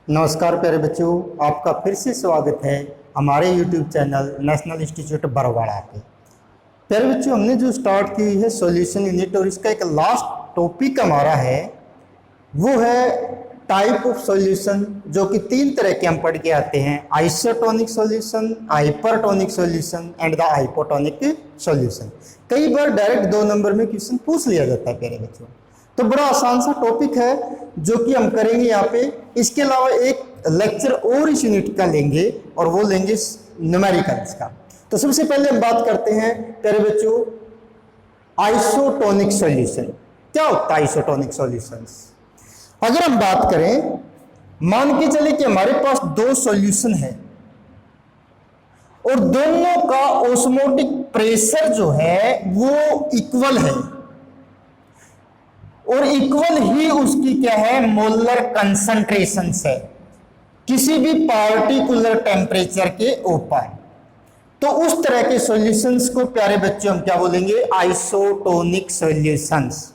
नमस्कार प्यारे बच्चों, आपका फिर से स्वागत है हमारे YouTube channel National Institute Barwada पे। प्यारे बच्चों, हमने जो स्टार्ट की हुई है सॉल्यूशन यूनिट और इसका एक लास्ट टॉपिक हमारा है वो है टाइप ऑफ सॉल्यूशन, जो कि तीन तरह के हम पढ़ के आते हैं: isotonic solution, hypertonic solution and the hypotonic solution. कई बार डायरेक्ट 2 नंबर में क्वेश्चन पूछ लिया जाता है प्यारे बच्चों, तो बड़ा आसान सा टॉपिक है जो कि हम करेंगे यहाँ पे। इसके अलावा एक लेक्चर और इस यूनिट का लेंगे और वो लेंगे न्यूमेरिकल्स का। तो सबसे पहले हम बात करते हैं प्यारे बच्चों आइसोटोनिक सॉल्यूशन। क्या होता है आइसोटोनिक सॉल्यूशंस? अगर हम बात करें, मान के चले कि हमारे पास 2 सॉल्यूशन है और दोनों का ऑस्मोटिक प्रेशर जो है वो इक्वल है और इक्वल ही उसकी क्या है, मोलर कंसंट्रेशन है किसी भी पार्टिकुलर टेम्परेचर के ऊपर। तो उस तरह के सॉल्यूशंस को प्यारे बच्चों हम क्या बोलेंगे, आइसोटोनिक सॉल्यूशंस।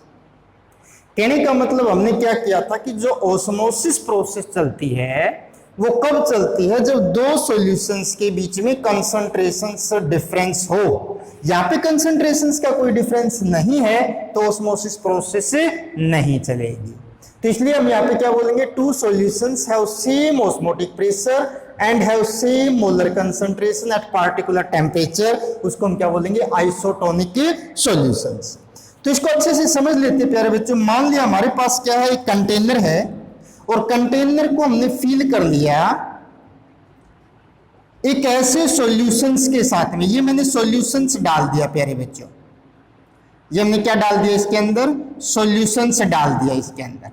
कहने का मतलब हमने क्या किया था कि जो ऑस्मोसिस प्रोसेस चलती है वो कब चलती है, जब 2 सॉल्यूशंस के बीच में कंसंट्रेशंस डिफरेंस हो। यहाँ पे कंसंट्रेशंस का कोई डिफरेंस नहीं है तो ऑस्मोसिस प्रोसेस नहीं चलेगी। तो इसलिए हम यहाँ पे क्या बोलेंगे, 2 solutions have same osmotic pressure and have same molar concentration eight particular temperature, उसको हम क्या बोलेंगे, आइसोटोनिक सॉल्यूशंस। तो इसको अच्छे से समझ लेते हैं प्यारे बच्चों। मान लिया हमारे पास क्या है, एक कंटेनर है और कंटेनर को हमने फिल कर लिया एक ऐसे सॉल्यूशंस के साथ में। ये मैंने सॉल्यूशंस डाल दिया प्यारे बच्चों, ये हमने क्या डाल दिया इसके अंदर, सॉल्यूशंस डाल दिया इसके अंदर।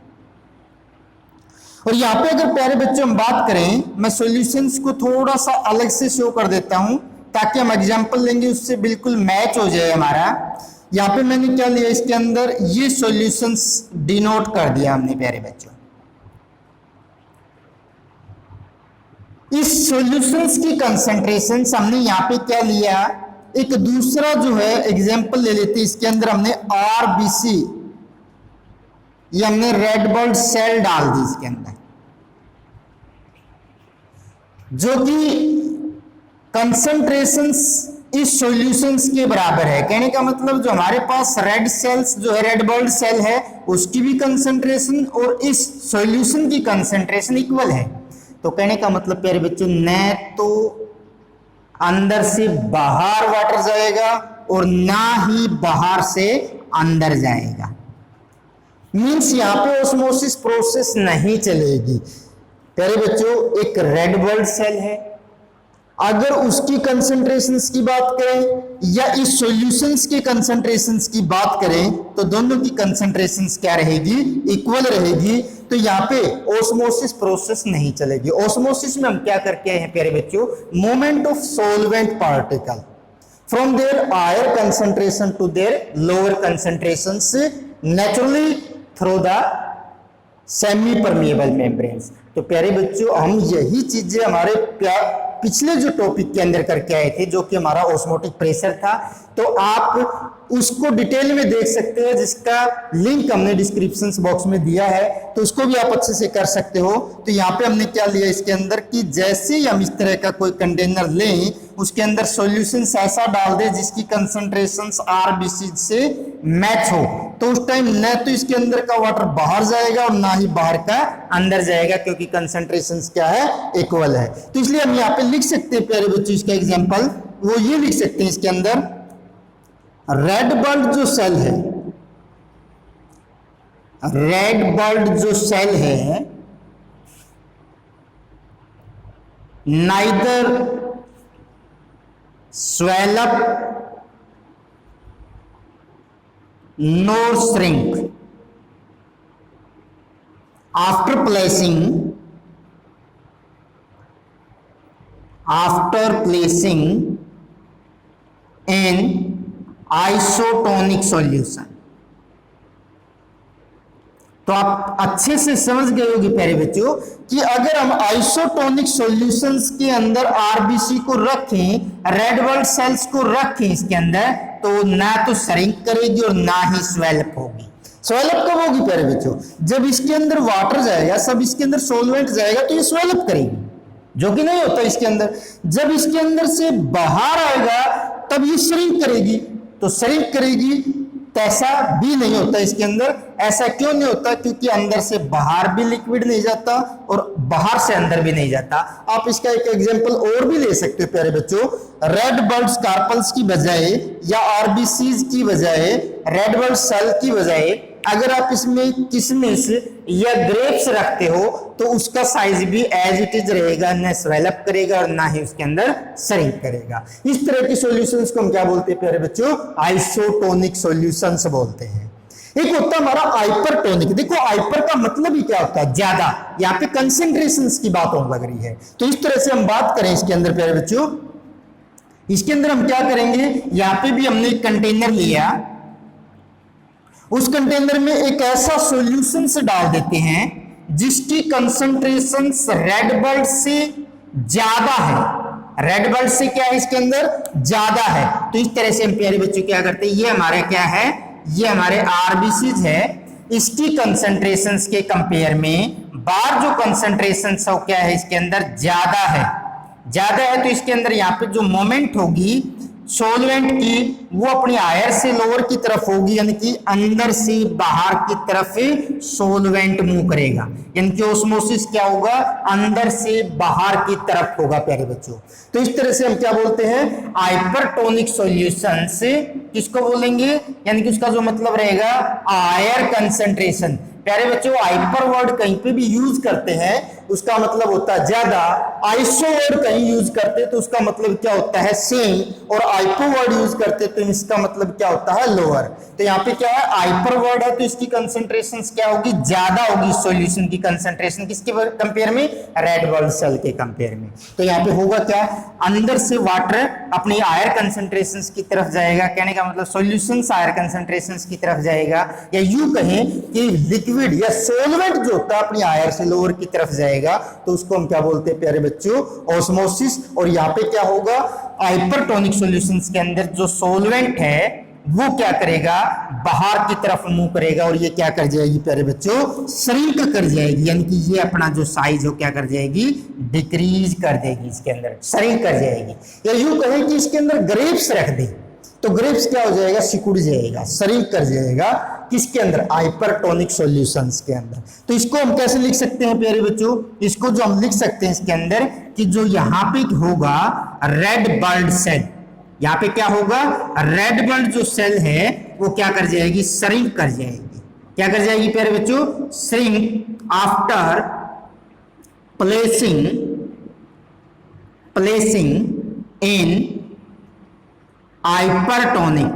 और यहां पे अगर प्यारे बच्चों हम बात करें, मैं सॉल्यूशंस को थोड़ा सा अलग से शो कर देता हूं ताकि हम एग्जांपल लेंगे उससे बिल्कुल मैच हो जाए हमारा। यहां पे मैंने क्या लिया, इसके अंदर ये सॉल्यूशंस डिनोट कर दिया हमने प्यारे बच्चों। इस सॉल्यूशंस की कंसंट्रेशन हमने यहाँ पे क्या लिया, एक दूसरा जो है एग्जांपल ले लेते हैं। इसके अंदर हमने आरबीसी, ये हमने रेड ब्लड सेल डाल दी इसके अंदर, जो कि कंसंट्रेशंस इस सॉल्यूशंस के बराबर है। कहने का मतलब जो हमारे पास रेड सेल्स जो है, रेड ब्लड सेल है, उसकी भी कंसंट्रेशन और इस सॉल्यूशन की कंसंट्रेशन इक्वल है। तो कहने का मतलब प्यारे बच्चों, न तो अंदर से बाहर वाटर जाएगा और ना ही बाहर से अंदर जाएगा। मींस यहां पे ऑस्मोसिस प्रोसेस नहीं चलेगी। प्यारे बच्चों, एक रेड ब्लड सेल है, अगर उसकी कंसंट्रेशंस की बात करें या इस सॉल्यूशंस के कंसंट्रेशंस की बात करें तो दोनों की कंसंट्रेशंस क्या रहेगी, इक्वल रहेगी। तो यहाँ पे ऑस्मोसिस प्रोसेस नहीं चलेगी। ऑस्मोसिस में हम क्या करके आए हैं प्यारे बच्चों, movement of solvent particle from their higher concentration to their lower concentrations naturally through the semi permeable membranes. तो प्यारे बच्चों, हम यही चीजें हमारे पिछले जो टॉपिक के अंदर करके आए थे, जो कि हमारा ऑस्मोटिक प्रेशर था। तो आप उसको डिटेल में देख सकते हैं, जिसका लिंक हमने डिस्क्रिप्शन बॉक्स में दिया है, तो उसको भी आप अच्छे से कर सकते हो। तो यहाँ पे हमने क्या लिया इसके अंदर कि जैसे ही हम इस तरह का कोई कंटेनर लें, उसके अंदर सॉल्यूशंस ऐसा डाल दे जिसकी कंसंट्रेशंस आरबीसी से मैच हो, तो उस टाइम न तो इसके अंदर का वाटर बाहर जाएगा और ना ही बाहर का अंदर जाएगा, क्योंकि कंसंट्रेशंस क्या है, इक्वल है। तो इसलिए हम यहाँ पे लिख सकते हैं प्यारे बच्चों, इसका एग्जांपल वो ये लिख सकते हैं इसके अंदर, रेड ब्लड जो सेल है, रेड ब्लड जो सेल है, neither swell up nor shrink after placing in isotonic solution। तो आप अच्छे से समझ गए होगी प्यारे बच्चों कि अगर हम आइसोटोनिक सॉल्यूशंस के अंदर आरबीसी को रखें, रेड ब्लड सेल्स को रखें इसके अंदर, तो ना तो श्रिंक करेगी और ना ही स्वेलअप होगी। स्वेलअप कब होगी प्यारे बच्चों? जब इसके अंदर वाटर जाएगा, सब इसके अंदर सोलवेंट जाएगा तो ये स्वेलअप करेगी, जो कि नहीं होता इसके अंदर। जब इसके अंदर से बाहर आएगा तब ये श्रिंक करेगी, तो श्रिंक करेगी, ऐसा भी नहीं होता इसके अंदर। ऐसा क्यों नहीं होता? क्योंकि अंदर से बाहर भी लिक्विड नहीं जाता और बाहर से अंदर भी नहीं जाता। आप इसका एक एग्जांपल और भी ले सकते हो प्यारे बच्चों। रेड ब्लड कार्पल्स की बजाय या आरबीसीज की बजाय, रेड ब्लड सेल की बजाय अगर आप इसमें किशमिश या ग्रेप्स रखते हो तो उसका साइज भी एज इट इज रहेगा, न स्वेलअप करेगा और ना ही उसके अंदर श्रिंक करेगा। इस तरह की सॉल्यूशंस को हम क्या बोलते हैं प्यारे बच्चों? आइसोटोनिक सॉल्यूशंस बोलते हैं। एक होता है हमारा हाइपरटोनिक। देखो हाइपर का मतलब ही क्या होता है? ज्यादा। यहाँ पे कंसेंट्रेशंस की बात होने लग रही है। तो इस तरह से हम बात करें इसके अंदर प्यारे बच्चों, इसके अंदर हम क्या करेंगे, यहाँ पे भी हमने एक कंटेनर लिया, उस कंटेनर में एक ऐसा सॉल्यूशन से डाल देते हैं जिसकी कंसंट्रेशन रेड ब्लड से ज्यादा है। रेड ब्लड से क्या है इसके अंदर? ज्यादा है। तो इस तरह से हम प्यारे बच्चों क्या करते हैं, ये हमारे क्या है, ये हमारे आरबीसीज है, इसकी कंसंट्रेशंस के कंपेयर में बार जो कंसंट्रेशन है क्या है इसके अंदर? ज्यादा है। ज्यादा है तो इसके अंदर यहाँ पे जो मोमेंट होगी सोलवेंट की वो अपनी हायर से लोअर की तरफ होगी, यानी कि अंदर से बाहर की तरफ सोलवेंट मूव करेगा, यानी कि ओस्मोसिस क्या होगा? अंदर से बाहर की तरफ होगा प्यारे बच्चों। तो इस तरह से हम क्या बोलते हैं? हाइपरटोनिक सॉल्यूशंस किसको बोलेंगे? यानी कि उसका जो मतलब रहेगा हायर कंसंट्रेशन। प्यारे बच्चों हाइपर वर्ड कहीं पे भी यूज करते हैं उसका मतलब होता है ज्यादा, आइसो वर्ड कहीं यूज करते तो उसका मतलब क्या होता है? सेम, और हाइपो वर्ड यूज करते तो इसका मतलब क्या होता है? लोअर। तो यहाँ पे क्या है? हाइपर वर्ड है तो इसकी कंसंट्रेशन क्या होगी? ज्यादा होगी। सॉल्यूशन की कंसंट्रेशन किसके कंपेयर में? रेड ब्लड सेल के कंपेयर में। तो यहाँ पे होगा क्या? अंदर से वाटर अपनी हायर कंसंट्रेशन की तरफ जाएगा, कहने का मतलब सॉल्यूशन हायर कंसंट्रेशन की तरफ जाएगा, या यूं कहें कि लिक्विड या सोलवेंट जो होता है अपनी हायर से लोअर की तरफ जाएगा, तो उसको हम क्या बोलते हैं प्यारे बच्चों? ऑस्मोसिस। और यहाँ पे क्या होगा? हाइपरटोनिक सॉल्यूशंस के अंदर जो सोलवेंट है वो क्या करेगा? बाहर की तरफ मूव करेगा और ये क्या कर जाएगी प्यारे बच्चों? श्रिंक कर जाएगी, यानी कि ये अपना जो साइज हो क्या कर जाएगी? डिक्रीज कर देगी, इसके अंदर श्रिंक कर जाएगी। या यूं कहें कि इसके अंदर ग्रेप्स रख दे तो ग्रेप्स क्या हो जाएगा? सिकुड़ जाएगा, श्रिंक कर जाएगा। किसके अंदर? हाइपरटोनिक सॉल्यूशंस के अंदर। तो इसको हम कैसे लिख सकते हैं प्यारे बच्चों? इसको जो हम लिख सकते हैं इसके अंदर कि जो यहाँ पे होगा रेड ब्लड सेल, यहाँ पे क्या होगा? रेड ब्लड जो सेल है वो क्या कर जाएगी? श्रिंक कर जाएगी। क्या कर जाएगी प्यारे बच्चों? श्रिंक आफ्टर प्लेसिंग इन हाइपरटोनिक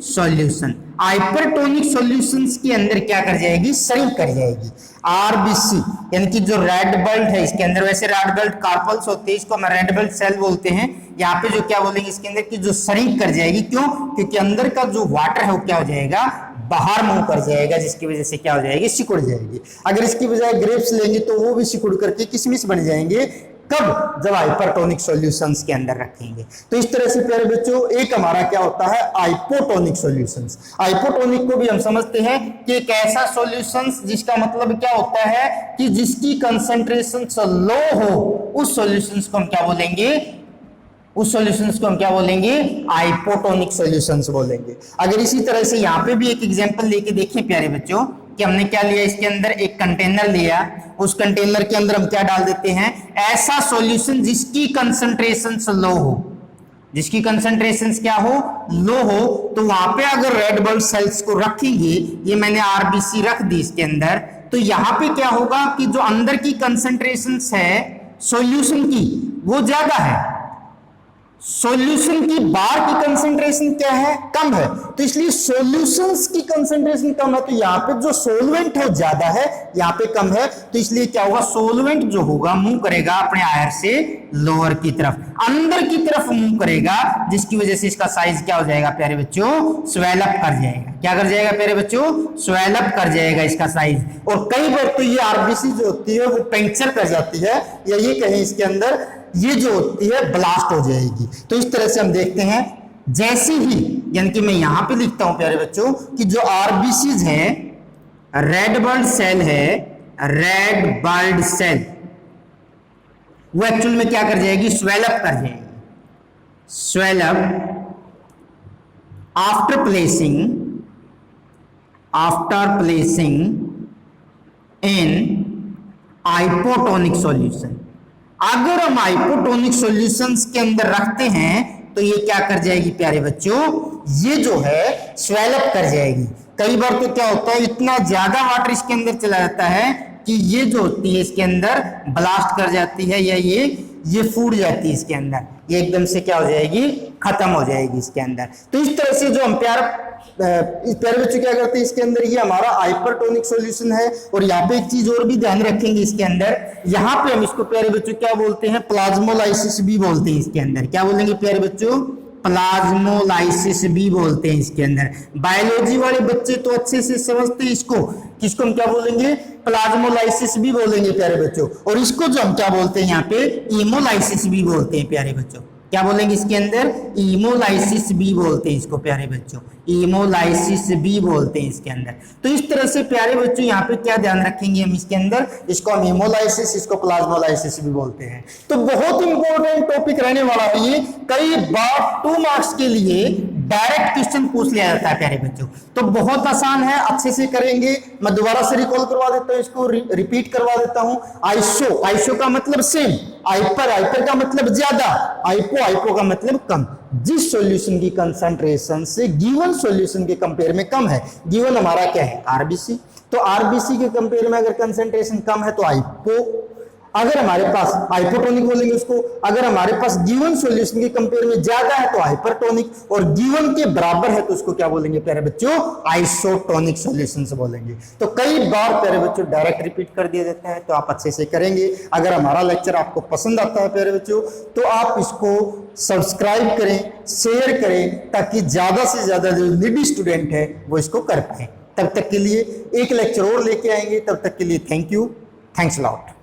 सॉल्यूशन। हाइपरटोनिक सॉल्यूशंस के अंदर क्या कर जाएगी? श्रिंक कर जाएगी। आरबीसी यानी कि जो रेड ब्लड है इसके अंदर, वैसे रेड ब्लड कार्पल्स होते हैं, इसको हम रेड ब्लड सेल बोलते हैं। यहाँ पे जो क्या बोलेंगे इसके अंदर कि जो श्रिंक कर जाएगी। क्यों? क्योंकि अंदर का जो वाटर है वो क्या हो जाएगा? बाहर मूव कर जाएगा, जिसकी वजह से क्या हो जाएगी? सिकुड़ जाएगी। अगर इसकी बजाय ग्रेप्स लेंगे तो वो भी सिकुड़ करके किशमिश बन जाएंगे। कब? जब हाइपरटोनिक सॉल्यूशंस के अंदर रखेंगे। तो इस तरह से प्यारे बच्चों एक हमारा क्या होता है? Hypotonic solutions. हाइपोटोनिक को भी हम समझते हैं कि एक ऐसा सॉल्यूशंस जिसका मतलब क्या होता है कि जिसकी कंसंट्रेशन लो हो, उस सॉल्यूशंस को हम क्या बोलेंगे? उस सॉल्यूशंस को हम क्या बोलेंगे? हाइपोटोनिक सॉल्यूशंस बोलेंगे। अगर इसी तरह से यहाँ पे भी एक एग्जांपल लेके देखें प्यारे बच्चों कि हमने क्या लिया, इसके अंदर एक कंटेनर लिया, उस कंटेनर के अंदर हम क्या डाल देते हैं? ऐसा सॉल्यूशन जिसकी कंसंट्रेशन लो हो, जिसकी कंसंट्रेशन क्या हो? लो हो। तो वहां पे अगर रेड ब्लड सेल्स को रखेंगे, ये मैंने आरबीसी रख दी इसके अंदर, तो यहाँ पे क्या होगा कि जो अंदर की कंसंट्रेशन है सॉल्यूशन की वो ज्यादा है, सॉल्यूशन की बार की कंसंट्रेशन क्या है? कम है। तो इसलिए सॉल्यूशंस की कंसंट्रेशन कम है, तो यहाँ पे जो सोलवेंट है ज्यादा है, यहाँ पे कम है। तो इसलिए क्या होगा? सोलवेंट जो होगा मूव करेगा अपने हायर से लोअर की तरफ, अंदर की तरफ मूव करेगा, जिसकी वजह से इसका साइज क्या हो जाएगा प्यारे बच्चों? स्वेलअप कर जाएगा। क्या कर जाएगा प्यारे बच्चों? स्वेलअप कर जाएगा इसका साइज। और कई बार तो ये आरबीसी जो होती है वो पंक्चर कर जाती है, या ये कहें इसके अंदर ये जो होती है ब्लास्ट हो जाएगी। तो इस तरह से हम देखते हैं जैसे ही, यानी कि मैं यहां पे लिखता हूं प्यारे बच्चों कि जो आरबीसीज है, रेड ब्लड सेल है, रेड ब्लड सेल वो एक्चुअल में क्या कर जाएगी, स्वेल अप कर जाएगी, स्वेल अप आफ्टर प्लेसिंग इन हाइपोटोनिक सॉल्यूशन। अगर हम हाइपोटोनिक सॉल्यूशंस के अंदर रखते हैं तो ये क्या कर जाएगी प्यारे बच्चों, ये जो है स्वेल अप कर जाएगी। कई बार तो क्या होता है, इतना ज्यादा वाटर इसके अंदर चला जाता है कि ये जो होती है इसके अंदर ब्लास्ट कर जाती है, या ये फूट जाती है इसके अंदर, ये एकदम से क्या हो जाएगी, खत्म हो जाएगी इसके अंदर। तो इस तरह से जो हम प्यारे बच्चों क्या करते हैं इसके अंदर, ये हमारा हाइपरटोनिक सॉल्यूशन है। और यहाँ पे एक चीज और भी ध्यान रखेंगे इसके अंदर, यहाँ पे हम इसको प्यारे बच्चों क्या बोलते हैं, प्लाज्मोलाइसिस भी बोलते हैं इसके अंदर। क्या बोलेंगे प्यारे बच्चों, प्लाज्मोलाइसिस भी बोलते हैं इसके अंदर। बायोलॉजी वाले बच्चे तो अच्छे से समझते हैं इसको, किसको हम क्या बोलेंगे, प्लाज्मोलाइसिस भी बोलेंगे प्यारे बच्चों। और इसको जो हम क्या बोलते हैं यहाँ पे, ईमोलाइसिस भी बोलते हैं प्यारे बच्चों। क्या बोलेंगे इसके अंदर, ईमोलाइसिस भी बोलते हैं इसको प्यारे बच्चों, ईमोलाइसिस भी बोलते हैं इसके अंदर। तो इस तरह से प्यारे बच्चों यहाँ पे क्या ध्यान रखेंगे हम इसके अंदर, इसको हम ईमोलाइसिस, इसको प्लाज्मोलाइसिस भी बोलते हैं। तो बहुत इंपॉर्टेंट टॉपिक रहने वाला है ये, कई बार 2 मार्क्स के लिए डायरेक्ट क्वेश्चन पूछ लिया जाता है प्यारे बच्चों। तो बहुत आसान है, अच्छे से करेंगे। मैं दोबारा से रिकॉल करवा देता हूं, इसको रिपीट करवा देता हूं। आइसो, आइसो का मतलब सेम, हाइपर, हाइपर का मतलब ज्यादा, हाइपो, हाइपो का मतलब कम। जिस सॉल्यूशन की कंसंट्रेशन से गिवन सॉल्यूशन के कंपेयर में कम है, गिवन हमारा क्या है, आरबीसी, तो आरबीसी के कंपेयर में अगर कंसंट्रेशन कम है तो हाइपो, अगर हमारे पास हाइपोटोनिक बोलेंगे उसको, अगर हमारे पास गिवन सॉल्यूशन के कंपेयर में ज्यादा है तो हाइपरटोनिक, और गिवन के बराबर है तो उसको क्या बोलेंगे प्यारे बच्चों, आइसोटोनिक सॉल्यूशंस बोलेंगे। तो कई बार प्यारे बच्चों डायरेक्ट रिपीट कर दिए जाते हैं, तो आप अच्छे से करेंगे। अगर हमारा लेक्चर आपको पसंद आता है प्यारे बच्चों, तो आप इसको सब्सक्राइब करें, शेयर करें, ताकि ज्यादा से ज्यादा जो नीडी स्टूडेंट है वो इसको कर पाए। तब तक के लिए एक लेक्चर और लेके आएंगे, तब तक के लिए thank you, thanks a lot.